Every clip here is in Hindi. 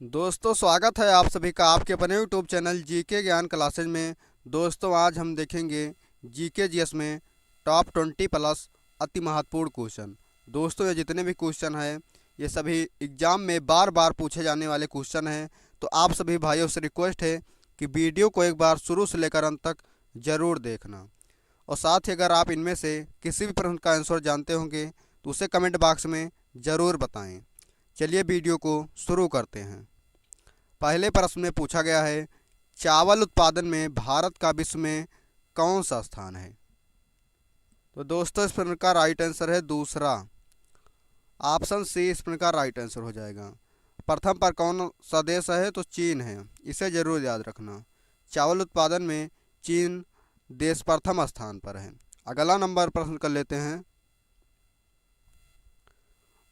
दोस्तों, स्वागत है आप सभी का आपके अपने यूट्यूब चैनल जीके ज्ञान क्लासेज में। दोस्तों, आज हम देखेंगे जीके जीएस में टॉप 20 प्लस अति महत्वपूर्ण क्वेश्चन। दोस्तों, ये जितने भी क्वेश्चन हैं ये सभी एग्जाम में बार बार पूछे जाने वाले क्वेश्चन हैं। तो आप सभी भाइयों से रिक्वेस्ट है कि वीडियो को एक बार शुरू से लेकर अंत तक ज़रूर देखना, और साथ ही अगर आप इनमें से किसी भी प्रश्न का आंसर जानते होंगे तो उसे कमेंट बॉक्स में ज़रूर बताएं। चलिए वीडियो को शुरू करते हैं। पहले प्रश्न में पूछा गया है, चावल उत्पादन में भारत का विश्व में कौन सा स्थान है? तो दोस्तों, इस प्रश्न का राइट आंसर है दूसरा, ऑप्शन सी इस प्रश्न का राइट आंसर हो जाएगा। प्रथम पर कौन सा देश है? तो चीन है, इसे जरूर याद रखना। चावल उत्पादन में चीन देश प्रथम स्थान पर है। अगला नंबर प्रश्न कर लेते हैं।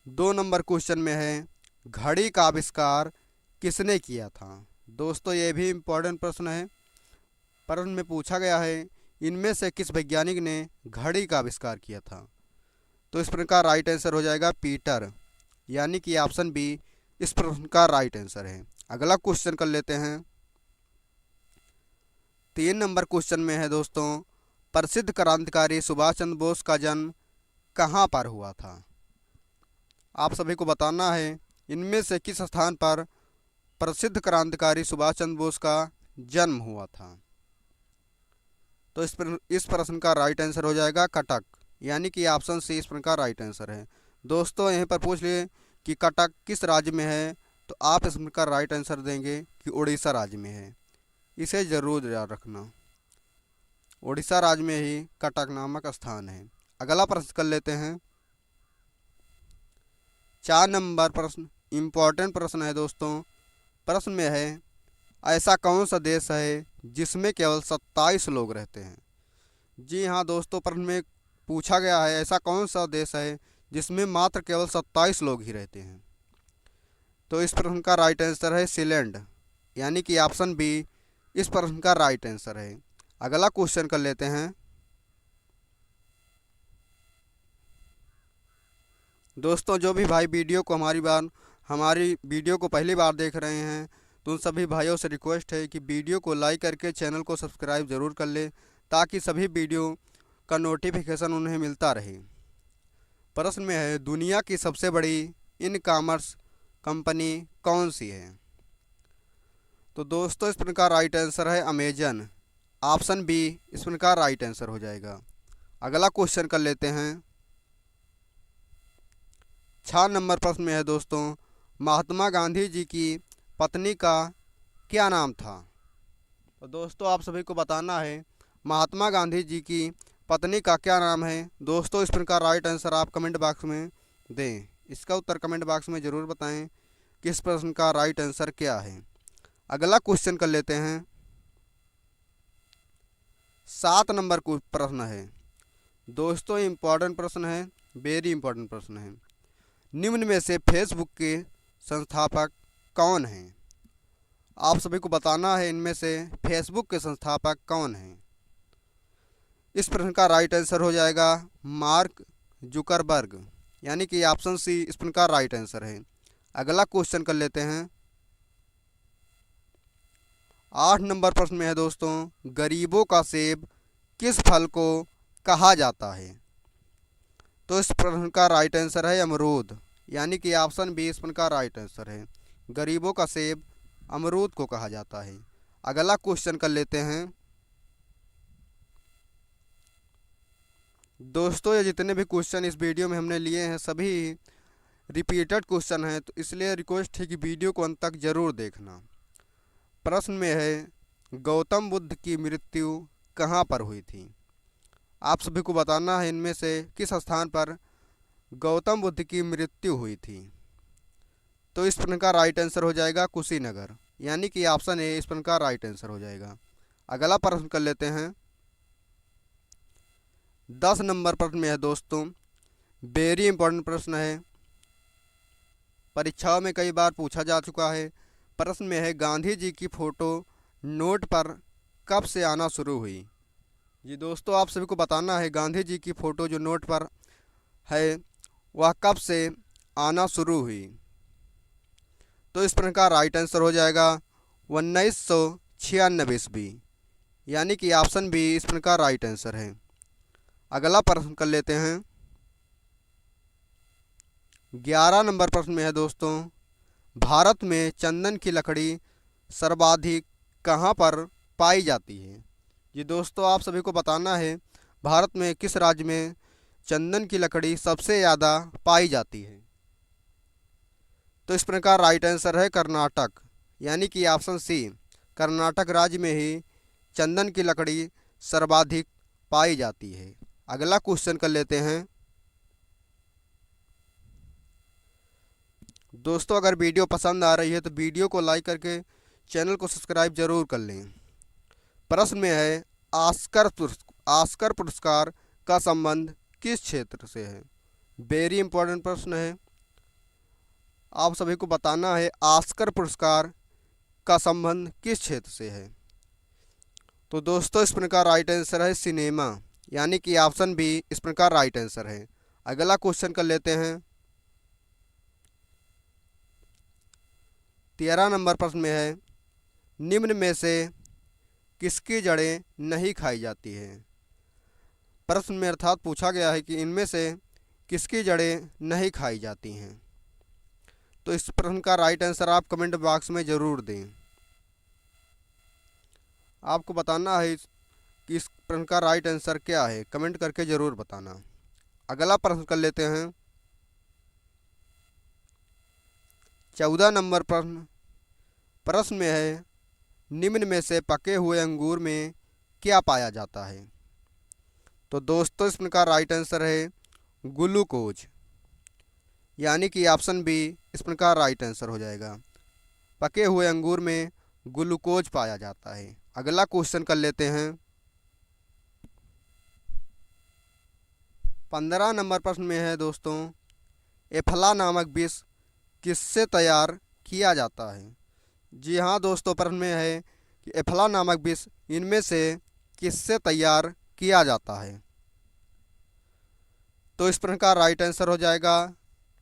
2 नंबर क्वेश्चन में है, घड़ी का आविष्कार किसने किया था? दोस्तों, ये भी इम्पोर्टेंट प्रश्न है। प्रश्न में पूछा गया है, इनमें से किस वैज्ञानिक ने घड़ी का आविष्कार किया था? तो इस प्रश्न का राइट आंसर हो जाएगा पीटर, यानी कि ऑप्शन बी इस प्रश्न का राइट आंसर है। अगला क्वेश्चन कर लेते हैं। 3 नंबर क्वेश्चन में है दोस्तों, प्रसिद्ध क्रांतिकारी सुभाष चंद्र बोस का जन्म कहाँ पर हुआ था? आप सभी को बताना है इनमें से किस स्थान पर प्रसिद्ध क्रांतिकारी सुभाष चंद्र बोस का जन्म हुआ था। तो इस प्रश्न का राइट आंसर हो जाएगा कटक, यानी कि ऑप्शन सी इस प्रश्न का राइट आंसर है। दोस्तों, यहीं पर पूछ लिए कि कटक किस राज्य में है, तो आप इस प्रश्न का राइट आंसर देंगे कि उड़ीसा राज्य में है। इसे जरूर याद रखना, उड़ीसा राज्य में ही कटक नामक स्थान है। अगला प्रश्न कर लेते हैं। 4 नंबर प्रश्न इम्पोर्टेंट प्रश्न है दोस्तों। प्रश्न में है, ऐसा कौन सा देश है जिसमें केवल 27 लोग रहते हैं? जी हाँ दोस्तों, प्रश्न में पूछा गया है ऐसा कौन सा देश है जिसमें मात्र केवल 27 लोग ही रहते हैं। तो इस प्रश्न का राइट आंसर है सीलैंड, यानी कि ऑप्शन बी इस प्रश्न का राइट आंसर है। अगला क्वेश्चन कर लेते हैं। दोस्तों, जो भी भाई हमारी वीडियो को पहली बार देख रहे हैं तो उन सभी भाइयों से रिक्वेस्ट है कि वीडियो को लाइक करके चैनल को सब्सक्राइब ज़रूर कर लें, ताकि सभी वीडियो का नोटिफिकेशन उन्हें मिलता रहे। प्रश्न में है, दुनिया की सबसे बड़ी ई कॉमर्स कंपनी कौन सी है? तो दोस्तों, इस प्रश्न का राइट आंसर है अमेजन, ऑप्शन बी इस प्रश्न का राइट आंसर हो जाएगा। अगला क्वेश्चन कर लेते हैं। 6 नंबर प्रश्न में है दोस्तों, महात्मा गांधी जी की पत्नी का क्या नाम था? तो दोस्तों, आप सभी को बताना है महात्मा गांधी जी की पत्नी का क्या नाम है। दोस्तों, इस प्रश्न का राइट आंसर आप कमेंट बॉक्स में दें। इसका उत्तर कमेंट बॉक्स में ज़रूर बताएं कि इस प्रश्न का राइट आंसर क्या है। अगला क्वेश्चन कर लेते हैं। 7 नंबर प्रश्न है दोस्तों, इम्पॉर्टेंट प्रश्न है, वेरी इंपॉर्टेंट प्रश्न है। निम्न में से फेसबुक के संस्थापक कौन हैं? आप सभी को बताना है इनमें से फेसबुक के संस्थापक कौन हैं। इस प्रश्न का राइट आंसर हो जाएगा मार्क जुकरबर्ग, यानी कि ऑप्शन सी इस प्रश्न का राइट आंसर है। अगला क्वेश्चन कर लेते हैं। 8 नंबर प्रश्न में है दोस्तों, गरीबों का सेब किस फल को कहा जाता है? तो इस प्रश्न का राइट आंसर है अमरूद, यानी कि ऑप्शन बी इस प्रश्न का राइट आंसर है। गरीबों का सेब अमरूद को कहा जाता है। अगला क्वेश्चन कर लेते हैं। दोस्तों, ये जितने भी क्वेश्चन इस वीडियो में हमने लिए हैं सभी रिपीटेड क्वेश्चन हैं, तो इसलिए रिक्वेस्ट है कि वीडियो को अंत तक ज़रूर देखना। प्रश्न में है, गौतम बुद्ध की मृत्यु कहाँ पर हुई थी? आप सभी को बताना है इनमें से किस स्थान पर गौतम बुद्ध की मृत्यु हुई थी। तो इस प्रश्न का राइट आंसर हो जाएगा कुशीनगर, यानी कि ऑप्शन ए इस प्रश्न का राइट आंसर हो जाएगा। अगला प्रश्न कर लेते हैं। 10 नंबर प्रश्न में है दोस्तों, वेरी इंपॉर्टेंट प्रश्न है, परीक्षाओं में कई बार पूछा जा चुका है। प्रश्न में है, गांधी जी की फ़ोटो नोट पर कब से आना शुरू हुई? जी दोस्तों, आप सभी को बताना है गांधी जी की फ़ोटो जो नोट पर है वह कब से आना शुरू हुई। तो तो इस प्रश्न का राइट आंसर हो जाएगा 1996 ईस्वी, यानी कि ऑप्शन बी इस प्रश्न का राइट आंसर है। अगला प्रश्न कर लेते हैं। 11 नंबर प्रश्न में है दोस्तों, भारत में चंदन की लकड़ी सर्वाधिक कहाँ पर पाई जाती है। ये दोस्तों आप सभी को बताना है, भारत में किस राज्य में चंदन की लकड़ी सबसे ज़्यादा पाई जाती है। तो इस प्रकार का राइट आंसर है कर्नाटक, यानी कि ऑप्शन सी, कर्नाटक राज्य में ही चंदन की लकड़ी सर्वाधिक पाई जाती है। अगला क्वेश्चन कर लेते हैं। दोस्तों अगर वीडियो पसंद आ रही है तो वीडियो को लाइक करके चैनल को सब्सक्राइब जरूर कर लें। प्रश्न में है, ऑस्कर पुरस्कार का संबंध किस क्षेत्र से है। वेरी इंपॉर्टेंट प्रश्न है, आप सभी को बताना है ऑस्कर पुरस्कार का संबंध किस क्षेत्र से है। तो दोस्तों इस प्रकार का राइट आंसर है सिनेमा, यानी कि ऑप्शन बी इस प्रकार राइट आंसर है। अगला क्वेश्चन कर लेते हैं। 13 नंबर प्रश्न में है, निम्न में से किसकी जड़ें नहीं खाई जाती हैं। प्रश्न में अर्थात पूछा गया है कि इनमें से किसकी जड़ें नहीं खाई जाती हैं। तो इस प्रश्न का राइट आंसर आप कमेंट बॉक्स में ज़रूर दें। आपको बताना है कि इस प्रश्न का राइट आंसर क्या है, कमेंट करके ज़रूर बताना। अगला प्रश्न कर लेते हैं। 14 नंबर प्रश्न में है, निम्न में से पके हुए अंगूर में क्या पाया जाता है। तो दोस्तों इस प्रश्न का राइट आंसर है ग्लूकोज, यानी कि ऑप्शन बी इस प्रश्न का राइट आंसर हो जाएगा। पके हुए अंगूर में ग्लूकोज पाया जाता है। अगला क्वेश्चन कर लेते हैं। 15 नंबर प्रश्न में है दोस्तों, एफला नामक विष किससे तैयार किया जाता है। जी हाँ दोस्तों, प्रश्न में है कि एफला नामक विष इनमें से किससे तैयार किया जाता है। तो इस प्रश्न का राइट आंसर हो जाएगा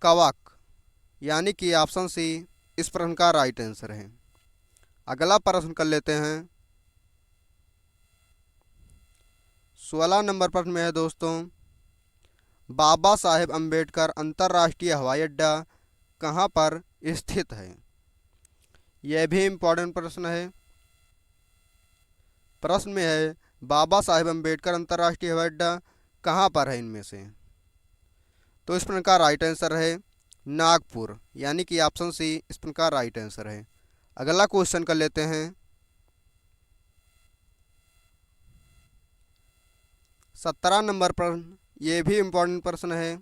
कवक, यानी कि ऑप्शन सी इस प्रश्न का राइट आंसर है। अगला प्रश्न कर लेते हैं। 16 नंबर प्रश्न में है दोस्तों, बाबा साहेब अम्बेडकर अंतर्राष्ट्रीय हवाई अड्डा कहाँ पर स्थित है। यह भी इम्पोर्टेंट प्रश्न है। प्रश्न में है, बाबा साहेब अम्बेडकर अंतर्राष्ट्रीय हवाई अड्डा कहाँ पर है इनमें से। तो इस प्रश्न का राइट आंसर है नागपुर, यानी कि ऑप्शन सी इस प्रश्न का राइट आंसर है। अगला क्वेश्चन कर लेते हैं। 17 नंबर प्रश्न, ये भी इम्पोर्टेंट प्रश्न है।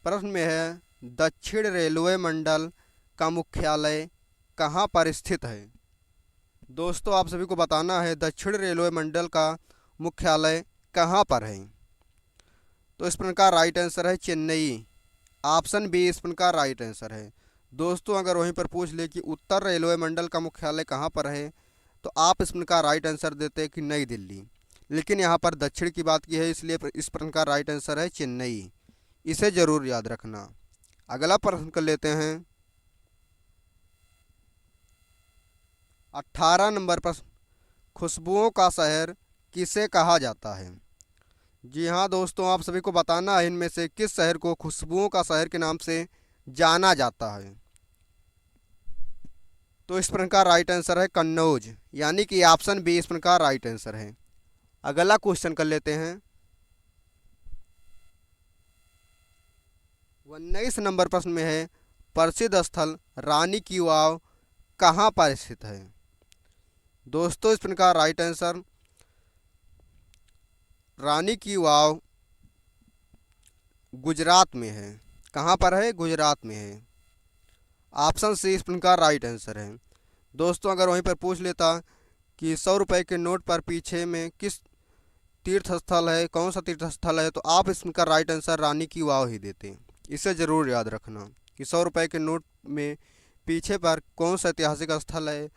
प्रश्न में है, दक्षिण रेलवे मंडल का मुख्यालय कहाँ पर स्थित है। दोस्तों आप सभी को बताना है दक्षिण रेलवे मंडल का मुख्यालय कहाँ पर है। तो इस प्रश्न का राइट आंसर है चेन्नई, ऑप्शन बी इस प्रश्न का राइट आंसर है। दोस्तों अगर वहीं पर पूछ ले कि उत्तर रेलवे मंडल का मुख्यालय कहाँ पर है, तो आप इस प्रश्न का राइट आंसर देते कि नई दिल्ली, लेकिन यहाँ पर दक्षिण की बात की है, इसलिए इस प्रश्न का राइट आंसर है चेन्नई। इसे ज़रूर याद रखना। अगला प्रश्न कर लेते हैं। 18 नंबर प्रश्न, खुशबुओं का शहर किसे कहा जाता है। जी हाँ दोस्तों, आप सभी को बताना है इनमें से किस शहर को खुशबुओं का शहर के नाम से जाना जाता है। तो इस प्रश्न का राइट आंसर है कन्नौज, यानी कि ऑप्शन बी इस प्रश्न का राइट आंसर है। अगला क्वेश्चन कर लेते हैं। 19 नंबर प्रश्न में है, प्रसिद्ध स्थल रानी की वाव कहाँ पर स्थित है। दोस्तों इस प्रश्न का राइट आंसर रानी की वाव गुजरात में है। कहाँ पर है, गुजरात में है। ऑप्शन सी इस प्रश्न का राइट आंसर है। दोस्तों अगर वहीं पर पूछ लेता कि 100 रुपये के नोट पर पीछे में किस तीर्थ स्थल है, कौन सा तीर्थ स्थल है, तो आप इसका राइट आंसर रानी की वाव ही देते। इसे ज़रूर याद रखना कि 100 रुपये के नोट में पीछे पर कौन सा ऐतिहासिक स्थल है,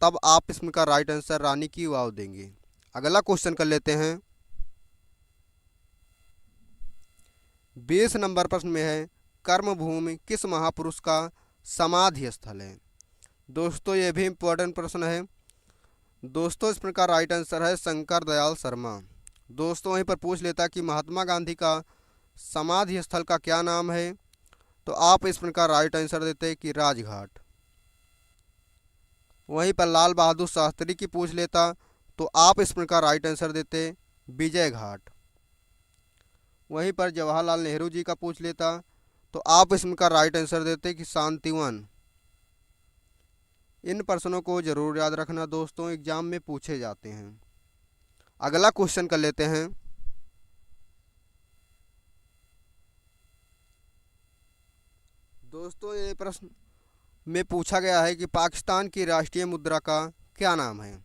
तब आप इसमें का राइट आंसर रानी की वाव देंगे। अगला क्वेश्चन कर लेते हैं। 20 नंबर प्रश्न में है, कर्मभूमि किस महापुरुष का समाधि स्थल है। दोस्तों ये भी इम्पोर्टेंट प्रश्न है। दोस्तों इस प्रकार राइट आंसर है शंकर दयाल शर्मा। दोस्तों वहीं पर पूछ लेता कि महात्मा गांधी का समाधि स्थल का क्या नाम है, तो आप इस प्रकार राइट आंसर देते कि राजघाट। वहीं पर लाल बहादुर शास्त्री की पूछ लेता तो आप इस प्रकार राइट आंसर देते विजय घाट। वहीं पर जवाहरलाल नेहरू जी का पूछ लेता तो आप इसमें का राइट आंसर देते कि शांतिवन। इन प्रश्नों को जरूर याद रखना दोस्तों, एग्जाम में पूछे जाते हैं। अगला क्वेश्चन कर लेते हैं। दोस्तों ये प्रश्न में पूछा गया है कि पाकिस्तान की राष्ट्रीय मुद्रा का क्या नाम है।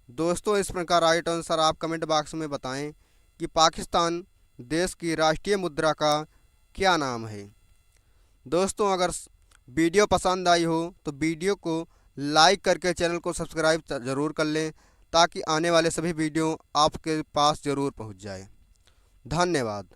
दोस्तों इस प्रकार राइट आंसर आप कमेंट बॉक्स में बताएं कि पाकिस्तान देश की राष्ट्रीय मुद्रा का क्या नाम है। दोस्तों अगर वीडियो पसंद आई हो तो वीडियो को लाइक करके चैनल को सब्सक्राइब ज़रूर कर लें, ताकि आने वाले सभी वीडियो आपके पास ज़रूर पहुंच जाए। धन्यवाद।